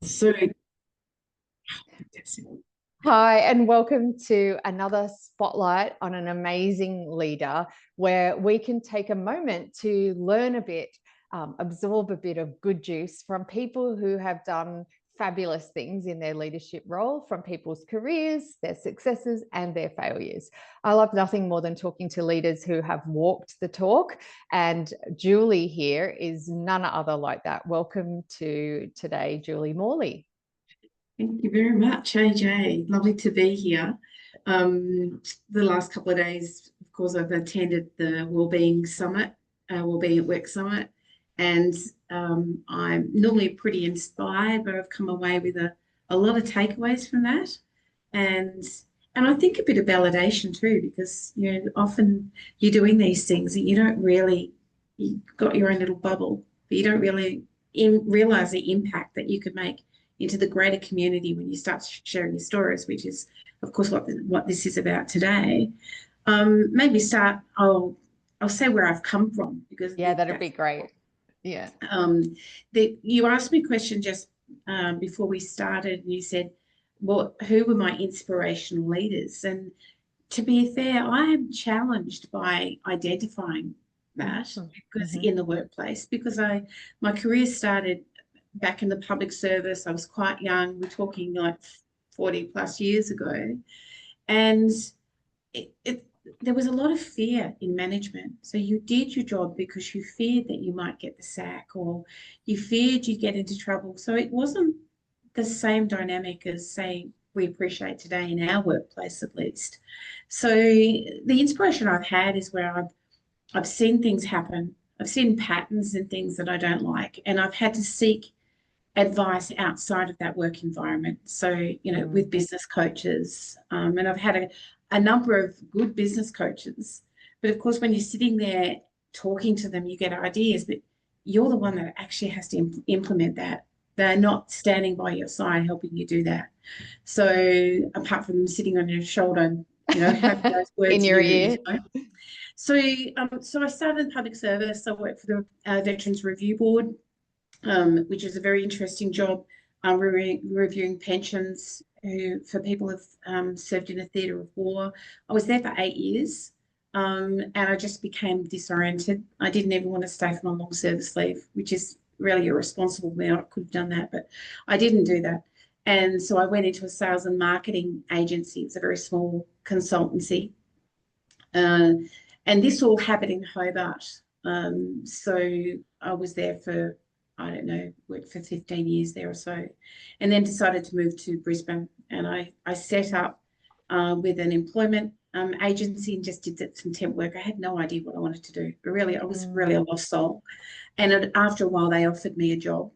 So, Hi, and welcome to another spotlight on an amazing leader where we can take a moment to learn a bit, absorb a bit of good juice from people who have done fabulous things in their leadership role, from people's careers, their successes, and their failures. I love nothing more than talking to leaders who have walked the talk, and Julie here is none other like that. Welcome to today, Julie Morley. thank you very much, AJ. Lovely to be here. The last couple of days, of course, I've attended the Wellbeing Summit, Wellbeing at Work Summit, and I'm normally pretty inspired, but I've come away with a lot of takeaways from that, and and I think a bit of validation too, because often you're doing these things and you don't really you've got your own little bubble, but you don't really realize the impact that you could make into the greater community when you start sharing your stories, which is, of course, what this is about today. Maybe start. I'll say where I've come from because Yeah, that'd be that's great. Yeah. you asked me a question just before we started, and you said, "Well, who were my inspirational leaders?" And to be fair, I am challenged by identifying that because Mm-hmm. in the workplace, because my career started back in the public service. I was quite young. We're talking like 40 plus years ago. And it there was a lot of fear in management. So you did your job because you feared that you might get the sack or you feared you'd get into trouble. So it wasn't the same dynamic as, say, we appreciate today in our workplace, at least. So the inspiration I've had is where I've seen things happen. I've seen patterns and things that I don't like, and I've had to seek advice outside of that work environment. So, with business coaches, and I've had a number of good business coaches. But of course, when you're sitting there talking to them, you get ideas, but you're the one that actually has to implement that. They're not standing by your side helping you do that. So, apart from them sitting on your shoulder, having those In words in your your ears. ear. So I started in public service. I worked for the Veterans Review Board, which is a very interesting job, reviewing pensions for people who've served in a theatre of war. I was there for 8 years, and I just became disoriented. I didn't even want to stay for my long service leave, which is really irresponsible of me. I could have done that, but I didn't do that. And so I went into a sales and marketing agency. It's a very small consultancy. Uh, and this all happened in Hobart. So I was there for, I don't know, worked for 15 years there or so, and then decided to move to Brisbane. And I set up with an employment agency and just did some temp work. I had no idea what I wanted to do. I was really a lost soul. And after a while, they offered me a job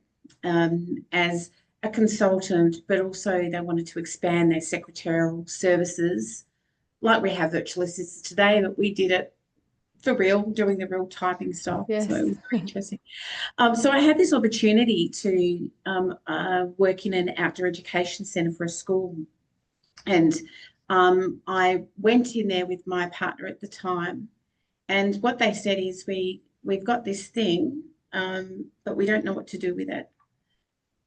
as a consultant, but also they wanted to expand their secretarial services like we have virtual assistants today, but we did it for real, doing the real typing stuff. So Yes. it was very interesting. So I had this opportunity to work in an outdoor education centre for a school. And I went in there with my partner at the time. And what they said is, we've got this thing, but we don't know what to do with it.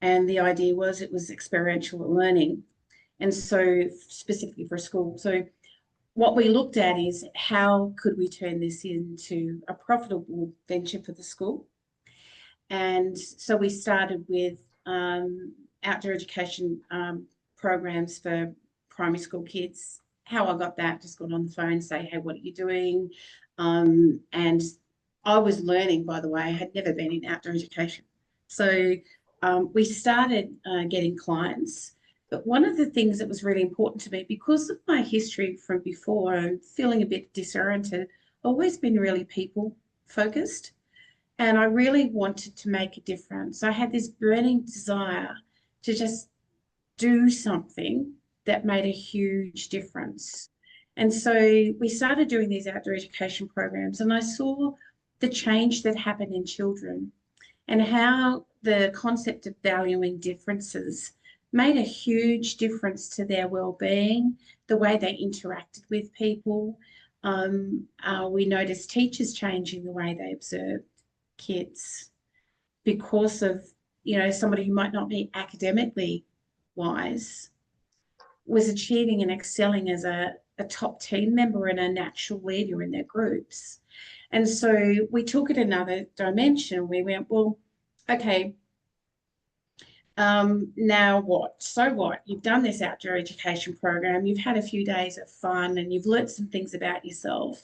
And the idea was it was experiential learning. And so specifically for a school. So what we looked at is how could we turn this into a profitable venture for the school. And so we started with outdoor education programs for primary school kids. How I got that, just got on the phone, say, hey, what are you doing? And I was learning, by the way, I had never been in outdoor education. So we started getting clients. But one of the things that was really important to me, because of my history from before and feeling a bit disoriented, I've always been really people focused. And I really wanted to make a difference. I had this burning desire to just do something that made a huge difference. And so we started doing these outdoor education programs, and I saw the change that happened in children and how the concept of valuing differences made a huge difference to their well-being, the way they interacted with people. We noticed teachers changing the way they observed kids because of somebody who might not be academically wise was achieving and excelling as a top team member and a natural leader in their groups. And so we took it another dimension. We went, well, okay, now what? So what? You've done this outdoor education program. You've had a few days of fun and you've learnt some things about yourself.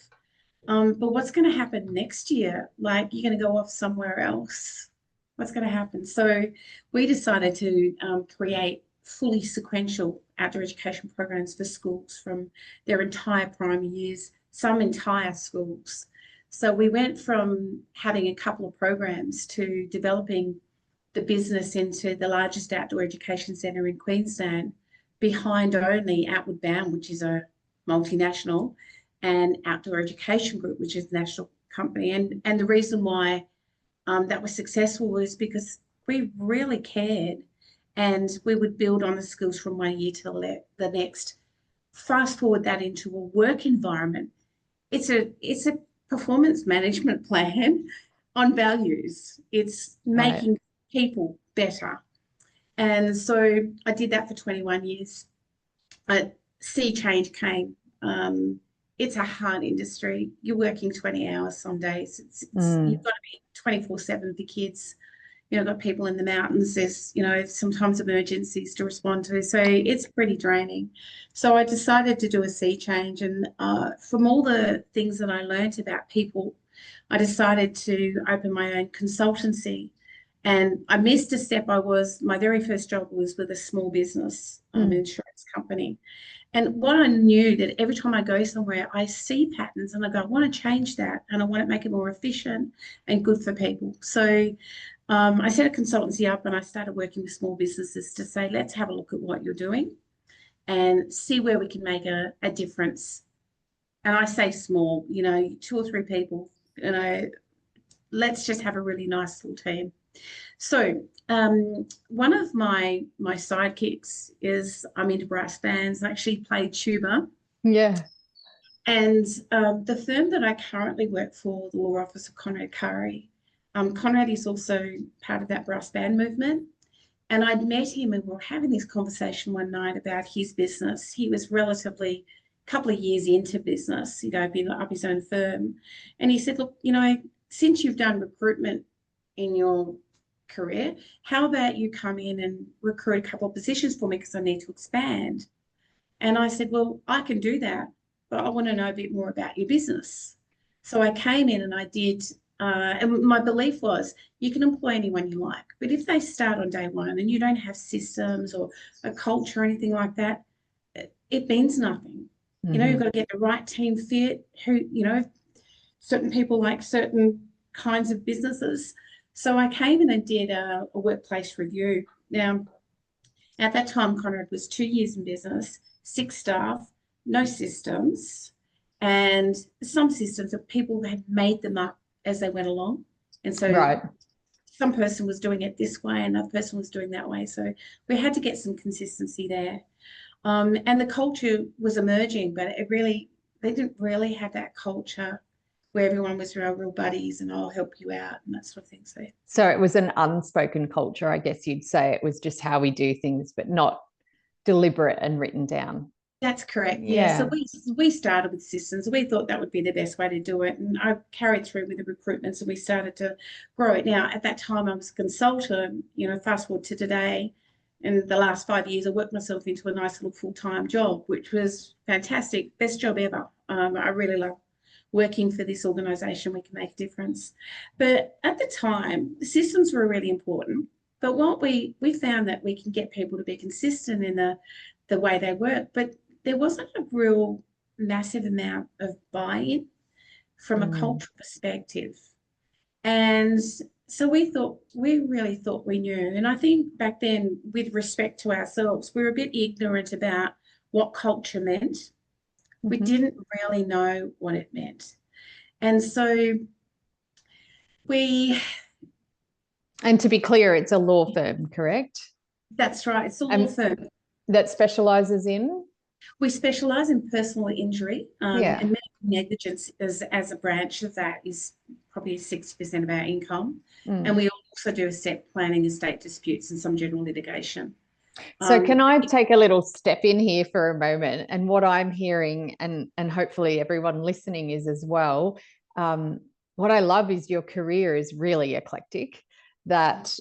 But what's going to happen next year? Like, you're going to go off somewhere else. What's going to happen? So we decided to create fully sequential outdoor education programs for schools from their entire primary years, some entire schools. So we went from having a couple of programs to developing the business into the largest outdoor education centre in Queensland, behind only Outward Bound, which is a multinational, and Outdoor Education Group, which is a national company. And the reason why that was successful was because we really cared, and we would build on the skills from one year to the next. Fast forward that into a work environment. It's a performance management plan on values. It's making people better. And so I did that for 21 years. Sea change came. It's a hard industry. You're working 20 hours some days. You've got to be 24/7 for kids. Got people in the mountains. There's, sometimes emergencies to respond to. So it's pretty draining. So I decided to do a sea change. And from all the things that I learned about people, I decided to open my own consultancy. And I missed a step. My very first job was with a small business insurance company. And what I knew that every time I go somewhere, I see patterns and I go, I want to change that and I want to make it more efficient and good for people. So I set a consultancy up and I started working with small businesses to say, let's have a look at what you're doing and see where we can make a difference. And I say small, 2 or 3 people, let's just have a really nice little team. So one of my sidekicks is I'm into brass bands. I actually play tuba. Yeah. And the firm that I currently work for, the law office of Conrad, Conrad is also part of that brass band movement. And I'd met him and we were having this conversation one night about his business. He was relatively a couple of years into business, being up his own firm. And he said, look, since you've done recruitment in your career, how about you come in and recruit a couple of positions for me because I need to expand? And I said, well, I can do that, but I want to know a bit more about your business. So I came in and I did, and my belief was you can employ anyone you like, but if they start on day one and you don't have systems or a culture or anything like that, it means nothing. You've got to get the right team fit, certain people like certain kinds of businesses. So I came in and did a workplace review. Now, at that time, Conrad was 2 years in business, 6 staff, no systems, and some systems that people had made them up as they went along. And so some person was doing it this way, another person was doing that way. So we had to get some consistency there. And the culture was emerging, but they didn't really have that culture where everyone was real buddies and I'll help you out and that sort of thing. So it was an unspoken culture, I guess you'd say. It was just how we do things, but not deliberate and written down. That's correct. Yeah. So we started with systems. We thought that would be the best way to do it. And I carried through with the recruitment. So we started to grow it. Now, at that time, I was a consultant, fast forward to today. In the last 5 years, I worked myself into a nice little full-time job, which was fantastic. Best job ever. I really love working for this organisation. We can make a difference. But at the time, the systems were really important. But what we found that we can get people to be consistent in the way they work, but there wasn't a real massive amount of buy-in from a cultural perspective. And so we really thought we knew. And I think back then, with respect to ourselves, we were a bit ignorant about what culture meant. We didn't really know what it meant. And so And to be clear, it's a law firm, correct? That's right. It's a law firm. That specialises in? We specialise in personal injury and medical negligence as a branch of that is probably 60% of our income. And we also do estate planning, estate disputes, and some general litigation. So can I take a little step in here for a moment? And what I'm hearing, and hopefully everyone listening is as well, what I love is your career is really eclectic, that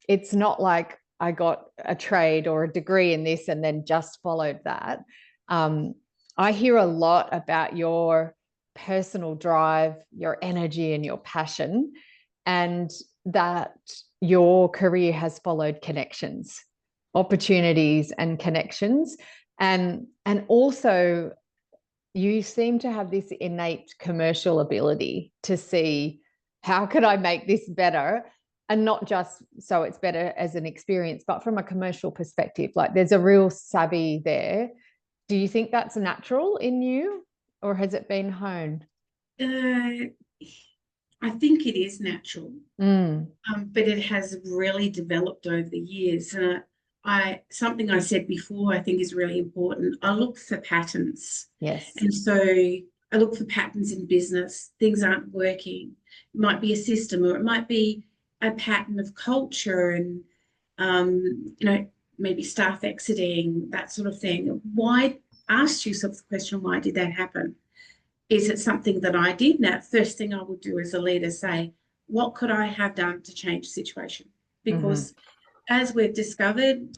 it's not like I got a trade or a degree in this and then just followed that. I hear a lot about your personal drive, your energy, and your passion, and that your career has followed connections, opportunities and connections. And also you seem to have this innate commercial ability to see, how could I make this better? And not just so it's better as an experience, but from a commercial perspective. Like, there's a real savvy there. Do you think that's natural in you, or has it been honed? I think it is natural, but it has really developed over the years. Something I said before, I think is really important. I look for patterns. Yes. And so I look for patterns in business. Things aren't working. It might be a system, or it might be a pattern of culture and, maybe staff exiting, that sort of thing. Why? Ask yourself the question, why did that happen? Is it something that I did? Now, first thing I would do as a leader, say, what could I have done to change the situation? Because as we've discovered,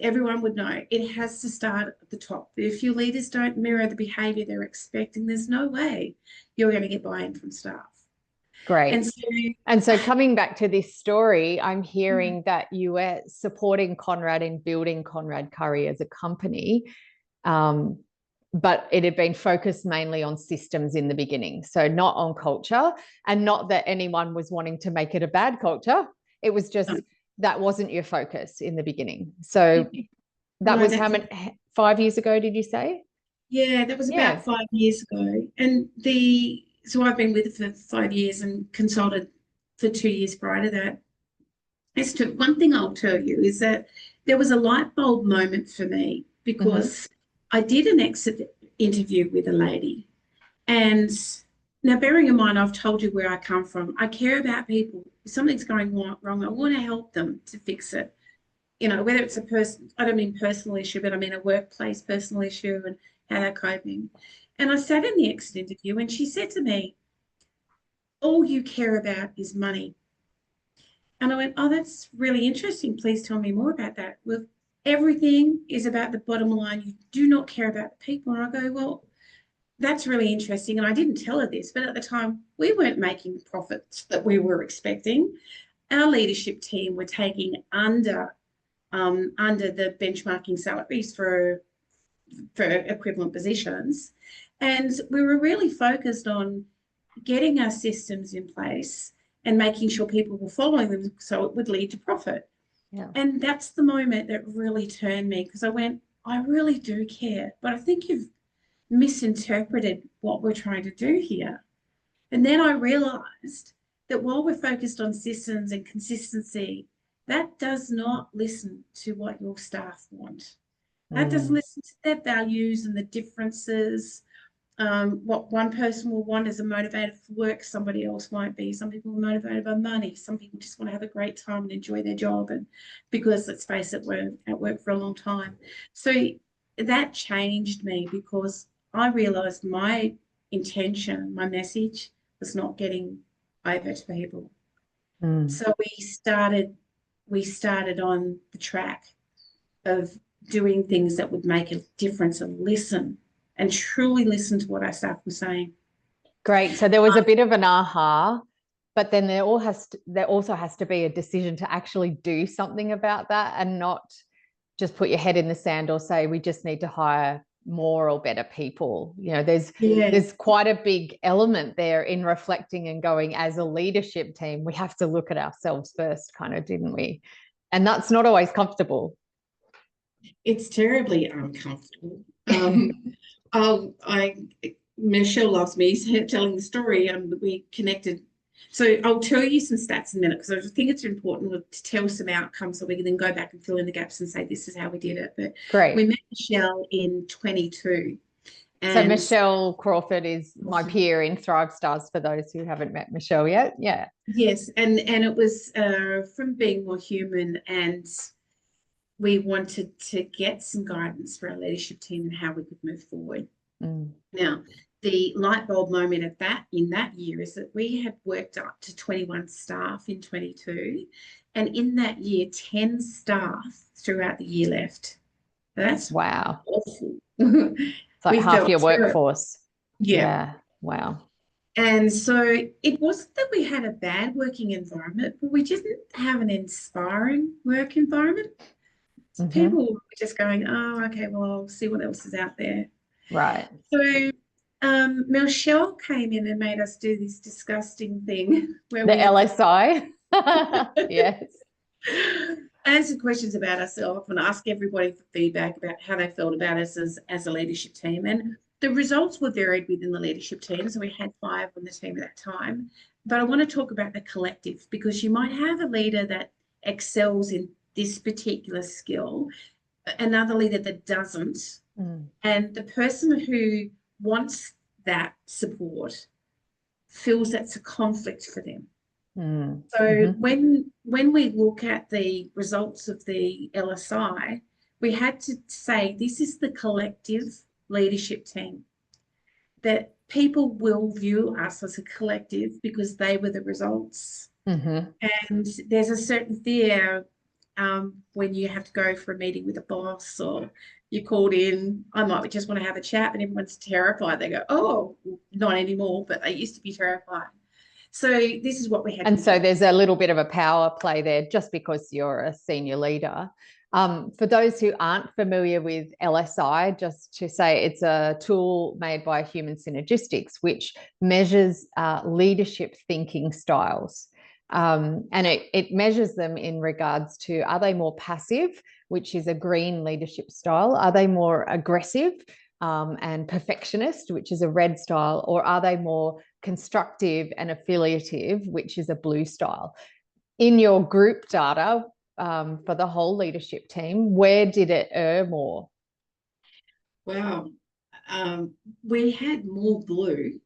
everyone would know it has to start at the top. If your leaders don't mirror the behaviour they're expecting, there's no way you're going to get buy-in from staff. Great. And so coming back to this story, I'm hearing that you were supporting Conrad in building Conrad Curry as a company, but it had been focused mainly on systems in the beginning, so not on culture, and not that anyone was wanting to make it a bad culture. It was just that wasn't your focus in the beginning. So that was how many, 5 years ago, did you say? Yeah, that was about 5 years ago. And so I've been with it for 5 years and consulted for 2 years prior to that. One thing I'll tell you is that there was a light bulb moment for me, because I did an exit interview with a lady. And now, bearing in mind, I've told you where I come from. I care about people. If something's going wrong, I want to help them to fix it. Whether it's I don't mean personal issue, but I mean a workplace personal issue, and how they're coping. And I sat in the exit interview, and she said to me, all you care about is money. And I went, oh, that's really interesting. Please tell me more about that. Well, everything is about the bottom line. You do not care about the people. And I go, well, that's really interesting. And I didn't tell her this, but at the time we weren't making the profits that we were expecting. Our leadership team were taking under the benchmarking salaries for equivalent positions. And we were really focused on getting our systems in place and making sure people were following them so it would lead to profit. Yeah. And that's the moment that really turned me, because I went, I really do care, but I think you've misinterpreted what we're trying to do here. And then I realized that while we're focused on systems and consistency, that does not listen to what your staff want. That doesn't listen to their values and the differences. What one person will want as a motivator for work, somebody else won't be. Some people are motivated by money. Some people just want to have a great time and enjoy their job. And because, let's face it, we're at work for a long time. So that changed me, because I realized my intention, my message was not getting over to people. So we started on the track of doing things that would make a difference, and listen, and truly listen to what our staff were saying. Great. So there was a bit of an aha, but then there also has to be a decision to actually do something about that, and not just put your head in the sand or say we just need to hire more or better people. There's quite a big element there in reflecting and going, as a leadership team, we have to look at ourselves first, kind of, didn't we? And that's not always comfortable. It's terribly uncomfortable. Michelle loves me telling the story. We connected. So I'll tell you some stats in a minute, because I just think it's important to tell some outcomes so we can then go back and fill in the gaps and say this is how we did it. But Great. We met Michelle in 22, So And Michelle Crawford is my peer in Thrive Stars, for those who haven't met Michelle yet. Yeah. yes, and it was from being more human, and we wanted to get some guidance for our leadership team and how we could move forward. Now, the light bulb moment in that year is that we had worked up to 21 staff in 22, and in that year, 10 staff throughout the year left. That's wow. Awful. It's like half your workforce. Yeah. Wow. And so it wasn't that we had a bad working environment, but we didn't have an inspiring work environment. People were just going, oh, okay, well, I'll see what else is out there. Right. So Michelle came in and made us do this disgusting thing where the LSI. Yes. Answer questions about ourselves and ask everybody for feedback about how they felt about us as a leadership team. And the results were varied within the leadership team. So we had 5 on the team at that time. But I want to talk about the collective, because you might have a leader that excels in this particular skill, another leader that doesn't. And the person who wants that support feels that's a conflict for them. So when we look at the results of the LSI, we had to say this is the collective leadership team, that people will view us as a collective because they were the results. And there's a certain fear when you have to go for a meeting with a boss, or you're called in. I might just want to have a chat, and everyone's terrified. They go, oh, not anymore, but they used to be terrified. So this is what we had. And so there's a little bit of a power play there just because you're a senior leader. For those who aren't familiar with LSI, just to say it's a tool made by Human Synergistics, which measures leadership thinking styles. And it measures them in regards to, are they more passive, which is a green leadership style? Are they more aggressive and perfectionist, which is a red style? Or are they more constructive and affiliative, which is a blue style? In your group data for the whole leadership team, where did it err more? Wow. We had more blue,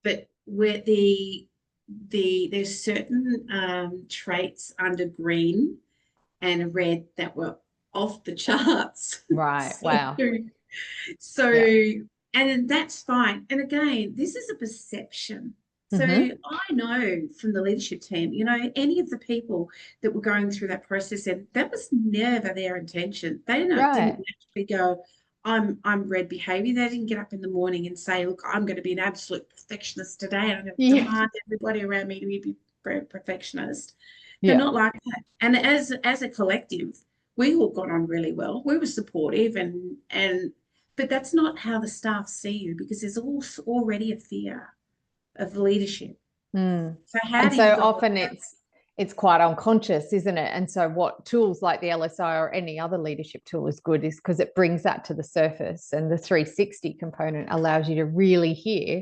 but where there's certain traits under green and red that were off the charts. Right. Wow. So and that's fine. And again, this is a perception. So I know from the leadership team, any of the people that were going through that process, and that was never their intention. They didn't actually go, I'm red behavior. They didn't get up in the morning and say, look, I'm going to be an absolute perfectionist today, and I'm going to demand everybody around me to be a perfectionist. They're not like that. And as a collective, we all got on really well. We were supportive, but that's not how the staff see you, because there's already a fear of leadership. So often it's quite unconscious, isn't it? And so what tools like the LSI or any other leadership tool is good is because it brings that to the surface, and the 360 component allows you to really hear,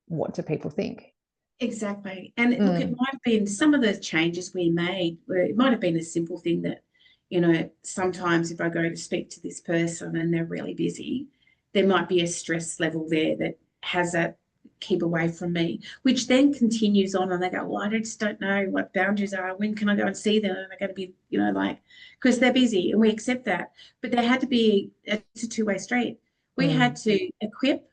what do people think? Exactly. And look, it might have been some of the changes we made, where it might have been a simple thing that, sometimes if I go to speak to this person and they're really busy, there might be a stress level there that has that keep away from me, which then continues on, and they go, well, I just don't know what boundaries are. When can I go and see them? And they're going to be, because they're busy, and we accept that. But there had to be, it's a two-way street. We had to equip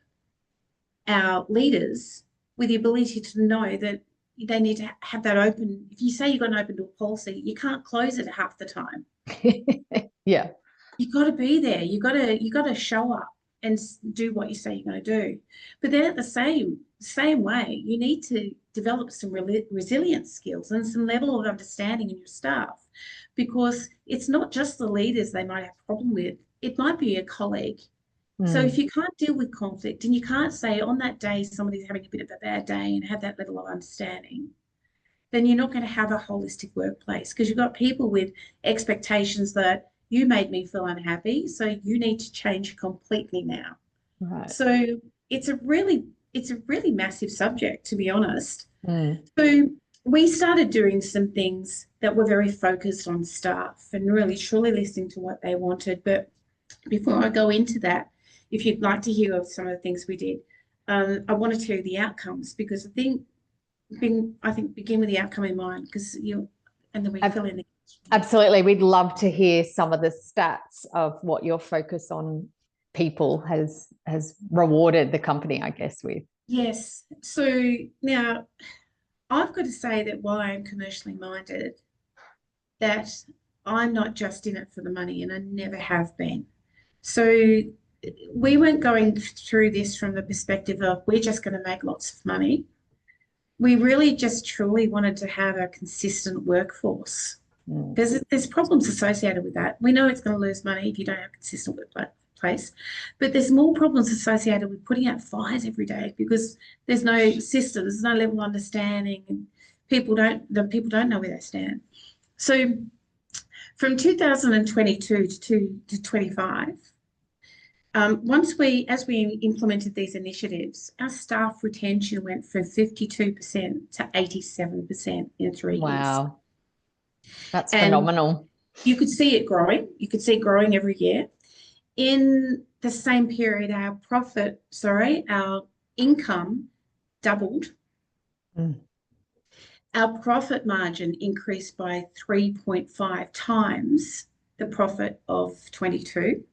our leaders with the ability to know that they need to have that open. If you say you've got an open door policy, you can't close it half the time. You've got to be there. You got to show up and do what you say you're going to do. But then at the same way, you need to develop some resilience skills and some level of understanding in your staff, because it's not just the leaders they might have a problem with. It might be a colleague. So if you can't deal with conflict, and you can't say on that day somebody's having a bit of a bad day and have that level of understanding, then you're not going to have a holistic workplace, because you've got people with expectations that you made me feel unhappy, so you need to change completely now. Right. So it's a really massive subject, to be honest. So we started doing some things that were very focused on staff and really truly listening to what they wanted. But before I go into that, if you'd like to hear of some of the things we did, I want to tell you the outcomes, because I think begin with the outcome in mind, because and then we fill in the. Absolutely. We'd love to hear some of the stats of what your focus on people has rewarded the company, I guess, with. Yes. So now I've got to say that while I'm commercially minded, that I'm not just in it for the money, and I never have been. So we weren't going through this from the perspective of we're just going to make lots of money. We really just truly wanted to have a consistent workforce, because there's problems associated with that. We know it's going to lose money if you don't have a consistent workplace, but there's more problems associated with putting out fires every day, because there's no systems, there's no level of understanding, and people don't know where they stand. So from 2022 to 25, as we implemented these initiatives, our staff retention went from 52% to 87% in 3 years. Wow. That's And phenomenal. you could see it growing. You could see it growing every year. In the same period, our income doubled. Our profit margin increased by 3.5 times the profit of 22.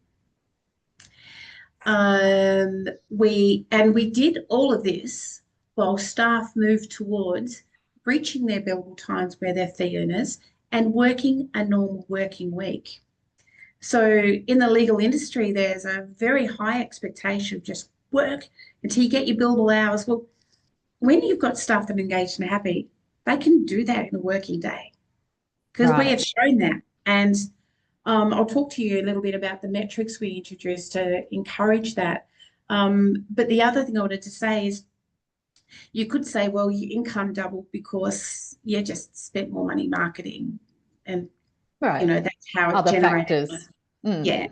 We did all of this while staff moved towards reaching their billable times where they're fee earners and working a normal working week. So in the legal industry, there's a very high expectation of just work until you get your billable hours. Well, when you've got staff that are engaged and happy, they can do that in a working day, because we have shown that. And I'll talk to you a little bit about the metrics we introduced to encourage that. But the other thing I wanted to say is, you could say, well, your income doubled because you just spent more money marketing, and that's how it other generated. factors. Yeah,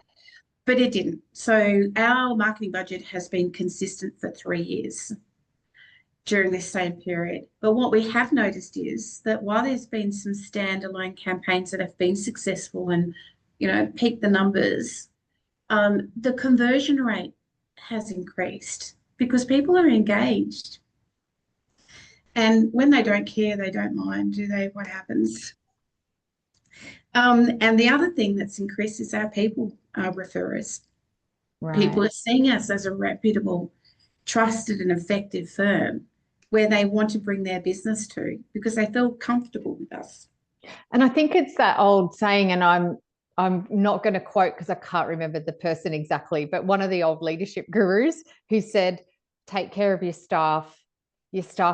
but it didn't. So our marketing budget has been consistent for 3 years during this same period. But what we have noticed is that while there's been some standalone campaigns that have been successful and peaked the numbers, the conversion rate has increased because people are engaged. And when they don't care, they don't mind, do they? What happens? And the other thing that's increased is our people referrers. Right. People are seeing us as a reputable, trusted and effective firm where they want to bring their business to, because they feel comfortable with us. And I think it's that old saying, and I'm not going to quote because I can't remember the person exactly, but one of the old leadership gurus who said, take care of your staff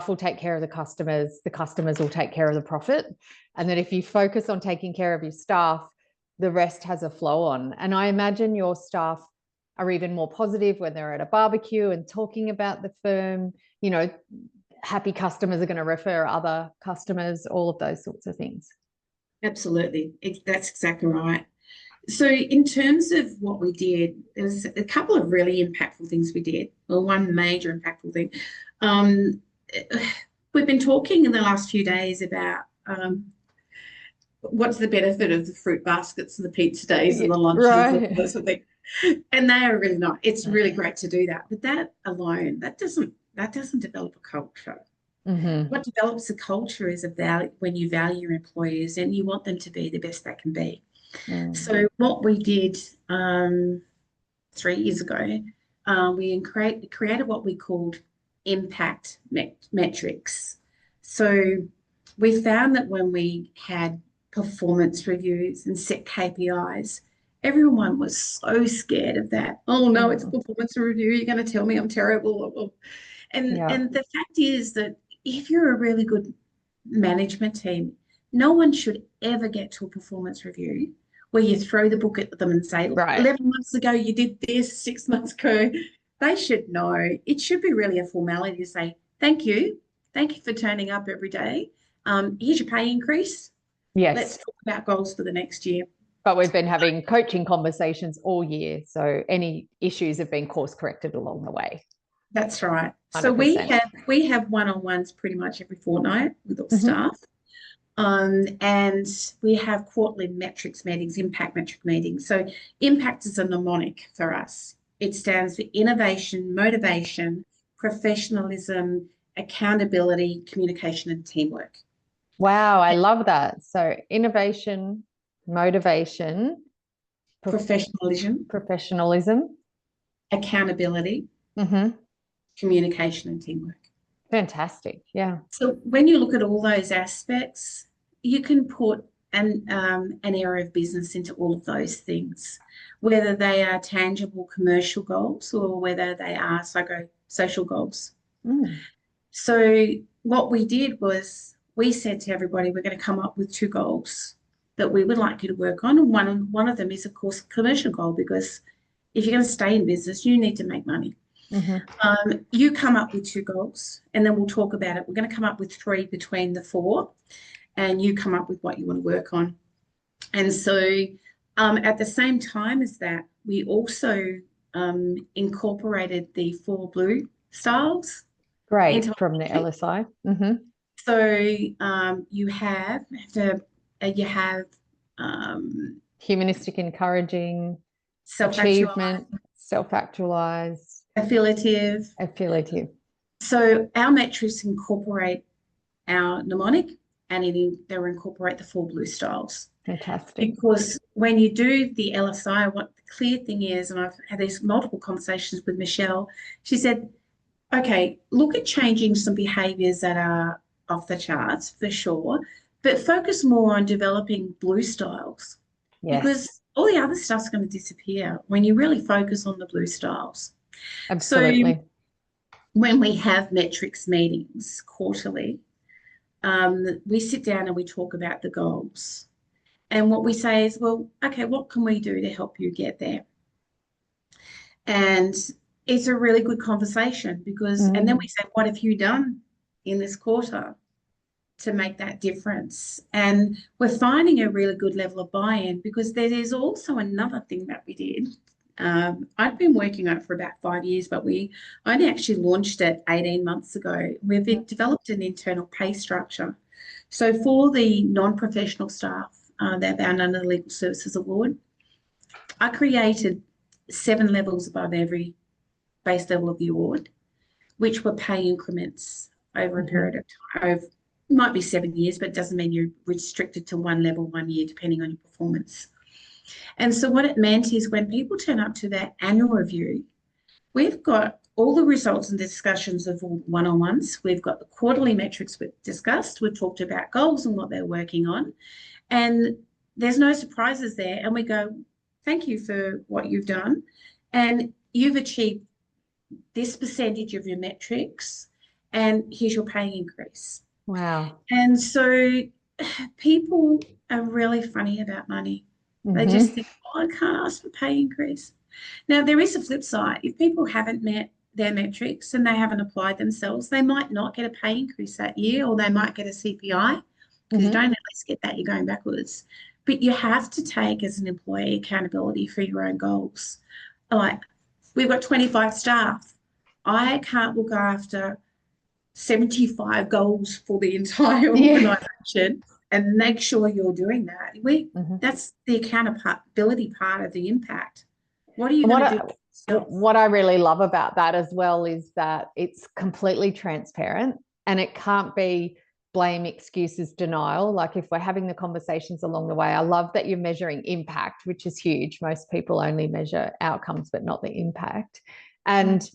will take care of the customers will take care of the profit. And that if you focus on taking care of your staff, the rest has a flow on. And I imagine your staff are even more positive when they're at a barbecue and talking about the firm. Happy customers are going to refer other customers, all of those sorts of things. Absolutely. That's exactly right. So in terms of what we did, there was a couple of really impactful things we did. Well, one major impactful thing. We've been talking in the last few days about what's the benefit of the fruit baskets and the pizza days and the lunches and those sort of things. And they are really not. It's really great to do that. But that alone, that doesn't develop a culture. Mm-hmm. What develops a culture is when you value your employees and you want them to be the best they can be. So what we did 3 years ago, we created what we called impact metrics. So we found that when we had performance reviews and set KPIs, everyone was so scared of that. Oh no, it's a performance review. You're going to tell me I'm terrible. And the fact is that if you're a really good management team, no one should ever get to a performance review where you throw the book at them and say, 11 months ago you did this, 6 months ago. They should know. It should be really a formality to say, thank you for turning up every day. Here's your pay increase. Yes. Let's talk about goals for the next year. But we've been having coaching conversations all year, so any issues have been course corrected along the way. That's right. 100%. So we have one-on-ones pretty much every fortnight with all staff. And we have quarterly metrics meetings, impact metric meetings. So impact is a mnemonic for us. It stands for innovation, motivation, professionalism, accountability, communication, and teamwork. Wow, I love that. So innovation, motivation, Professionalism, professionalism. accountability, Mm-hmm. communication, and teamwork. Fantastic. Yeah. So when you look at all those aspects, you can put an area of business into all of those things, whether they are tangible commercial goals or whether they are social goals. Mm. So what we did was we said to everybody, we're going to come up with 2 goals that we would like you to work on. And one of them is, of course, a commercial goal, because if you're going to stay in business, you need to make money. Mm-hmm. You come up with 2 goals, and then we'll talk about it. We're going to come up with 3 between the 4, and you come up with what you want to work on. And so at the same time as that, we also incorporated the 4 blue styles. Great, from the LSI. Mm-hmm. So you have Humanistic, encouraging, self-actualized, achievement, self-actualized, affiliative. So our metrics incorporate our mnemonic, and they will incorporate the 4 blue styles. Fantastic. Because when you do the LSI, what the clear thing is, and I've had these multiple conversations with Michelle, she said, okay, look at changing some behaviours that are off the charts for sure, but focus more on developing blue styles. Yes. Because all the other stuff's going to disappear when you really focus on the blue styles. Absolutely. So when we have metrics meetings quarterly, we sit down and we talk about the goals. And what we say is, well, okay, what can we do to help you get there? And it's a really good conversation because, and then we say, what have you done in this quarter to make that difference? And we're finding a really good level of buy-in, because there is also another thing that we did. I've been working on it for about 5 years, but we only actually launched it 18 months ago. We've developed an internal pay structure. So for the non-professional staff, they're bound under the Legal Services Award, I created 7 levels above every base level of the award, which were pay increments over a period of time. It might be 7 years, but it doesn't mean you're restricted to one level 1 year, depending on your performance. And so what it meant is when people turn up to their annual review, we've got all the results and discussions of all one-on-ones. We've got the quarterly metrics we've discussed. We've talked about goals and what they're working on. And there's no surprises there. And we go, thank you for what you've done. And you've achieved this percentage of your metrics, and here's your pay increase. Wow. And so people are really funny about money. They just think, oh, I can't ask for pay increase. Now, there is a flip side. If people haven't met their metrics and they haven't applied themselves, they might not get a pay increase that year, or they might get a CPI. Because you don't at least get that, you're going backwards. But you have to take, as an employee, accountability for your own goals. Like, we've got 25 staff. I can't look after 75 goals for the entire organisation and make sure you're doing that. That's the accountability part of the impact. What are you going to do? What I really love about that as well is that it's completely transparent, and it can't be blame, excuses, denial. Like, if we're having the conversations along the way, I love that you're measuring impact, which is huge. Most people only measure outcomes, but not the impact. And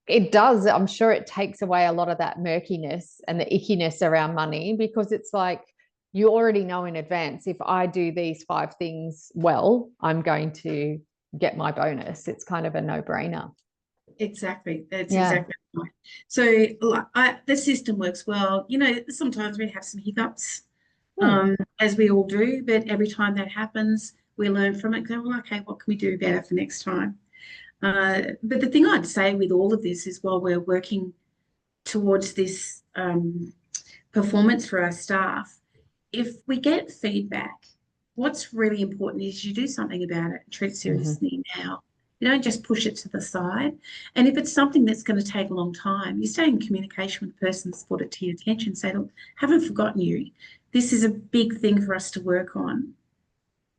it does, I'm sure it takes away a lot of that murkiness and the ickiness around money, because it's like, you already know in advance, if I do these 5 things well, I'm going to get my bonus. It's kind of a no-brainer. Exactly. That's exactly right. So the system works well. You know, sometimes we have some hiccups, as we all do, but every time that happens, we learn from it. Go, well, okay, what can we do better for next time? But the thing I'd say with all of this is, while we're working towards this performance for our staff, if we get feedback, what's really important is you do something about it, treat it seriously now. You don't just push it to the side. And if it's something that's going to take a long time, you stay in communication with the person that's put it to your attention. Say, look, haven't forgotten you. This is a big thing for us to work on.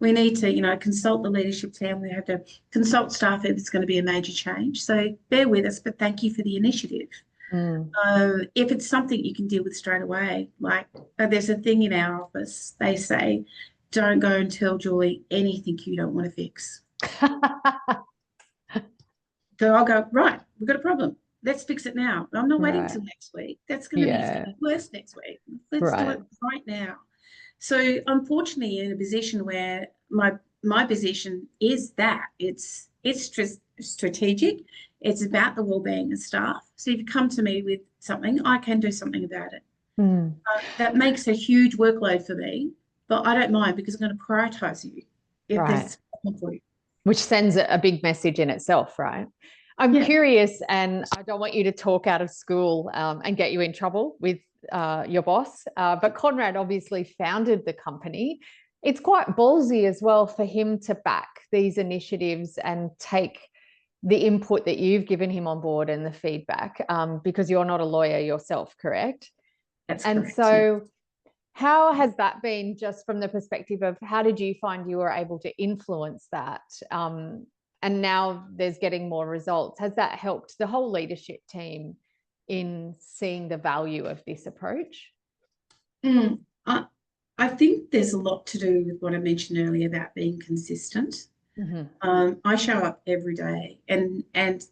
We need to, consult the leadership team. We have to consult staff if it's going to be a major change. So bear with us, but thank you for the initiative. If it's something you can deal with straight away, like there's a thing in our office, they say, don't go and tell Julie anything you don't want to fix. So I'll go, right, we've got a problem. Let's fix it now. I'm not waiting till next week. That's going to be, it's going to be worse next week. Let's do it right now. So unfortunately, in a position where my position is that it's strategic, it's about the well-being of staff. So if you come to me with something, I can do something about it. That makes a huge workload for me, but I don't mind because I'm going to prioritise you if there's a problem for you. Which sends a big message in itself, right? I'm curious, and I don't want you to talk out of school and get you in trouble with your boss, but Conrad obviously founded the company. It's quite ballsy as well for him to back these initiatives and take the input that you've given him on board and the feedback, because you're not a lawyer yourself, correct? That's correct. And so how has that been, just from the perspective of how did you find you were able to influence that? And now there's getting more results. Has that helped the whole leadership team in seeing the value of this approach? I think there's a lot to do with what I mentioned earlier about being consistent. I show up every day and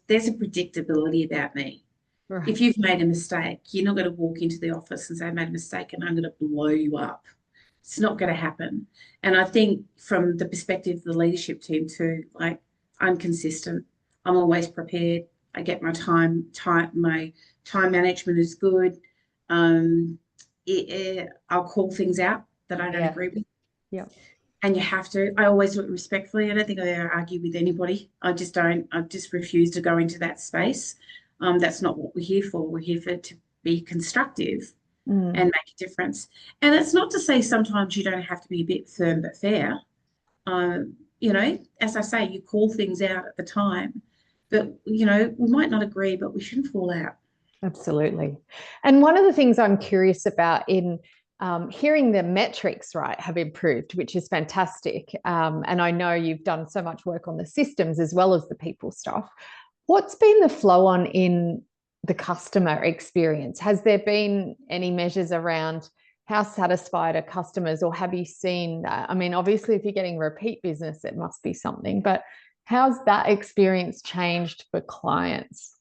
there's a predictability about me. Right. If you've made a mistake, you're not going to walk into the office and say, I made a mistake and I'm going to blow you up. It's not going to happen. And I think from the perspective of the leadership team too, like, I'm consistent. I'm always prepared. I get my time management is good. I'll call things out that I don't agree with. Yeah. And you have to. I always do it respectfully. I don't think I ever argue with anybody. I just refuse to go into that space. That's not what we're here for. We're here to be constructive and make a difference. And that's not to say sometimes you don't have to be a bit firm but fair. As I say, you call things out at the time, but, we might not agree, but we shouldn't fall out. Absolutely. And one of the things I'm curious about in hearing the metrics, right, have improved, which is fantastic. And I know you've done so much work on the systems as well as the people stuff. What's been the flow on in the customer experience? Has there been any measures around how satisfied are customers, or have you seen that? I mean, obviously, if you're getting repeat business, it must be something, but how's that experience changed for clients?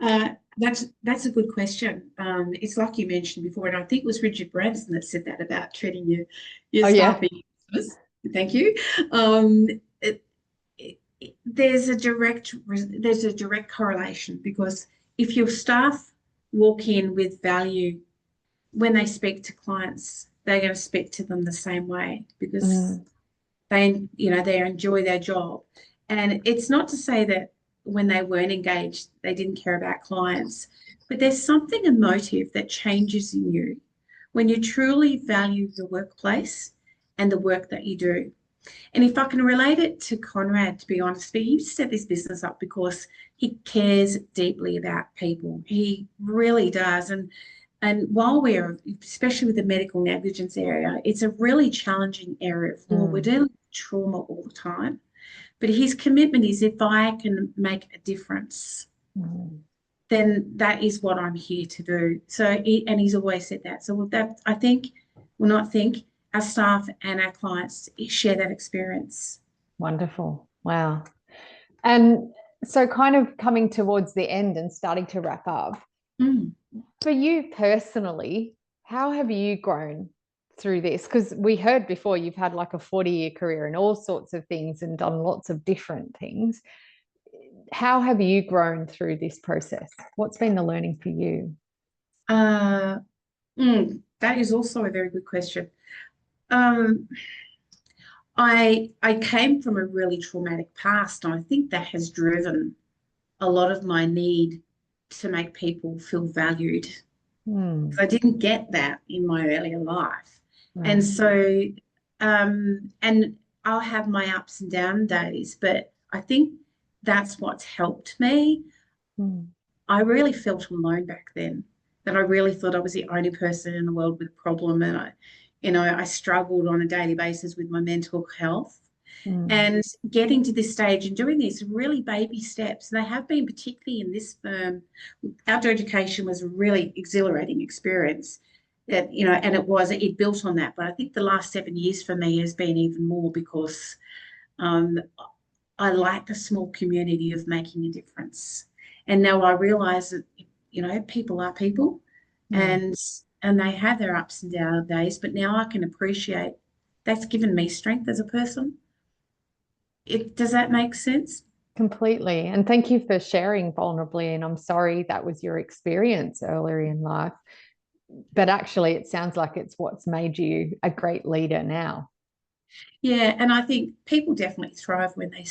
That's a good question. It's like you mentioned before, and I think it was Richard Branson that said that about treating your staff. Thank you. There's a direct correlation, because if your staff walk in with value, when they speak to clients, they're going to speak to them the same way, because they enjoy their job. And it's not to say that when they weren't engaged, they didn't care about clients, but there's something emotive that changes in you when you truly value the workplace and the work that you do. And if I can relate it to Conrad, to be honest, he set this business up because he cares deeply about people. He really does. And while we're, especially with the medical negligence area, it's a really challenging area of law. We're dealing with trauma all the time. But his commitment is, if I can make a difference, then that is what I'm here to do. So, and he's always said that. So that, I think, our staff and our clients share that experience. Wonderful. Wow. And so kind of coming towards the end and starting to wrap up, for you personally, how have you grown through this? Because we heard before you've had like a 40-year career in all sorts of things and done lots of different things. How have you grown through this process? What's been the learning for you? That is also a very good question. I came from a really traumatic past, and I think that has driven a lot of my need to make people feel valued. I didn't get that in my earlier life. And so, and I'll have my ups and down days, but I think that's what's helped me. I really felt alone back then, that I really thought I was the only person in the world with a problem. And I struggled on a daily basis with my mental health. Mm. And getting to this stage and doing these really baby steps, they have been, particularly in this firm. Outdoor education was a really exhilarating experience. That, and it built on that. But I think the last 7 years for me has been even more, because um, I like a small community of making a difference. And now I realize that, people are people, Mm. and they have their ups and down days, but now I can appreciate that's given me strength as a person. Does that make sense? Completely. And thank you for sharing vulnerably. And I'm sorry that was your experience earlier in life. But actually, it sounds like it's what's made you a great leader now. Yeah, and I think people definitely thrive when they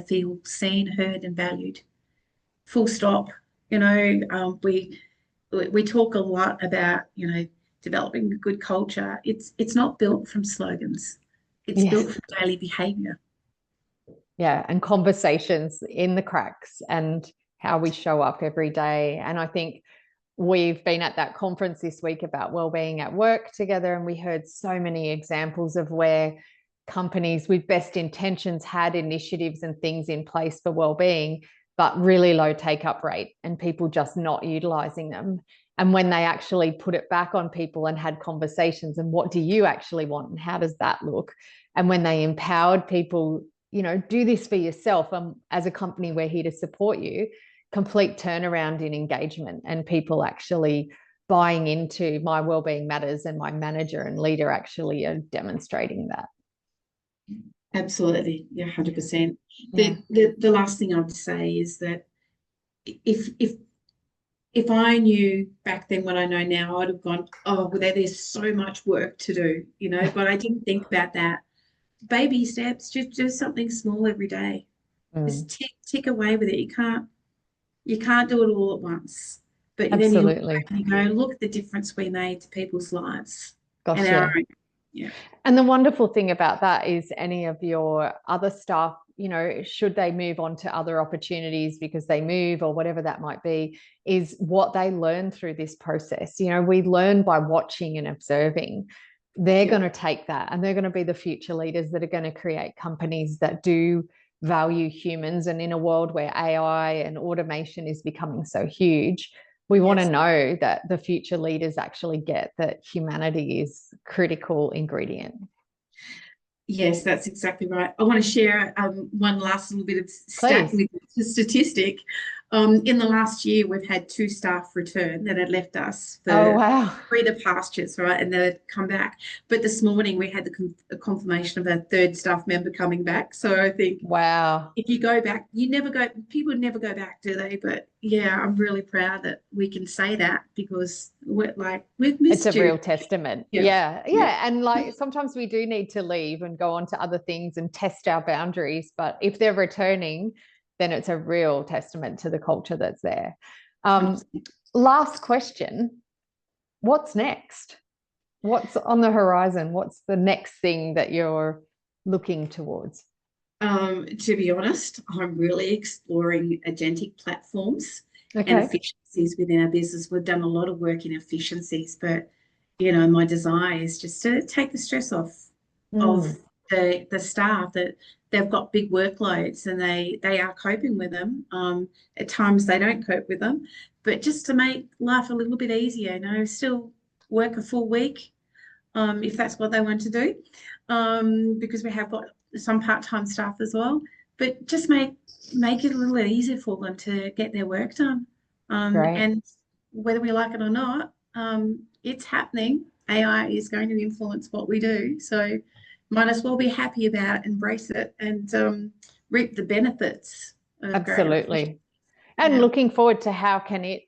feel seen, heard, and valued. Full stop. We talk a lot about developing a good culture. It's not built from slogans. It's Yes. built from daily behaviour. Yeah. And conversations in the cracks and how we show up every day. And I think we've been at that conference this week about well-being at work together, and we heard so many examples of where companies with best intentions had initiatives and things in place for well-being, but really low take-up rate and people just not utilizing them. And when they actually put it back on people and had conversations, and what do you actually want and how does that look? And when they empowered people, do this for yourself. As a company, we're here to support you. Complete turnaround in engagement and people actually buying into my wellbeing matters, and my manager and leader actually are demonstrating that. Absolutely, yeah, 100%. Yeah. The last thing I would say is that if if if I knew back then what I know now, I'd have gone, oh, well, there's so much work to do, but I didn't think about that. Baby steps, just do something small every day. Just tick away with it. You can't do it all at once. But then you look Absolutely. back and you go, look at the difference we made to people's lives and Gosh, our yeah. own. Yeah. And the wonderful thing about that is any of your other staff, should they move on to other opportunities because they move or whatever that might be, is what they learn through this process. We learn by watching and observing. They're going to take that, and they're going to be the future leaders that are going to create companies that do value humans. And in a world where AI and automation is becoming so huge, we want to know that the future leaders actually get that humanity is a critical ingredient. Yes, that's exactly right. I want to share one last little bit of statistic. In the last year, we've had 2 staff return that had left us for breather pastures, right, and they'd come back. But this morning we had the confirmation of a 3rd staff member coming back. So I think, wow, if you go back, people never go back, do they? But yeah, I'm really proud that we can say that, because we've missed it's a you. real testament. Yeah. And sometimes we do need to leave and go on to other things and test our boundaries, but if they're returning, then it's a real testament to the culture that's there. Last question, what's next? What's on the horizon? What's the next thing that you're looking towards? To be honest, I'm really exploring agentic platforms and efficiencies within our business. We've done a lot of work in efficiencies, but my desire is just to take the stress off of the staff, that they've got big workloads and they are coping with them. At times they don't cope with them, but just to make life a little bit easier, still work a full week, if that's what they want to do, because we have got some part-time staff as well, but just make it a little bit easier for them to get their work done. And whether we like it or not, it's happening. AI is going to influence what we do, so might as well be happy about it, embrace it, and reap the benefits. Absolutely. And looking forward to how can it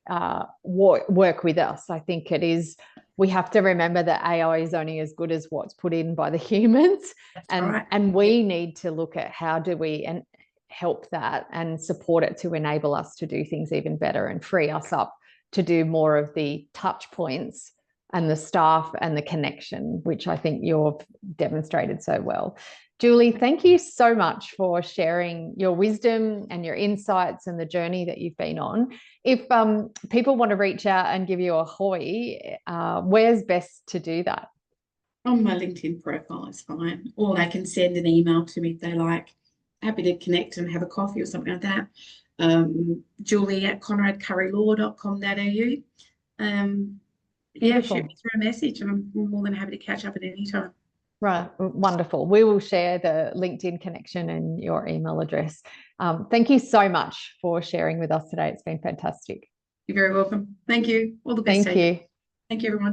work with us. I think it is, we have to remember that AI is only as good as what's put in by the humans. And we need to look at how do we help that and support it to enable us to do things even better and free us up to do more of the touch points and the staff and the connection, which I think you've demonstrated so well. Julie, thank you so much for sharing your wisdom and your insights and the journey that you've been on. If people want to reach out and give you a hoy, where's best to do that? On my LinkedIn profile is fine. Or they can send an email to me if they like. Happy to connect and have a coffee or something like that. Julie at conradcurrylaw.com.au. Yeah, shoot Beautiful. me through a message and I'm more than happy to catch up at any time. Right, wonderful. We will share the LinkedIn connection and your email address. Thank you so much for sharing with us today. It's been fantastic. You're very welcome. Thank you. All the best Thank to you. you. Thank you, everyone.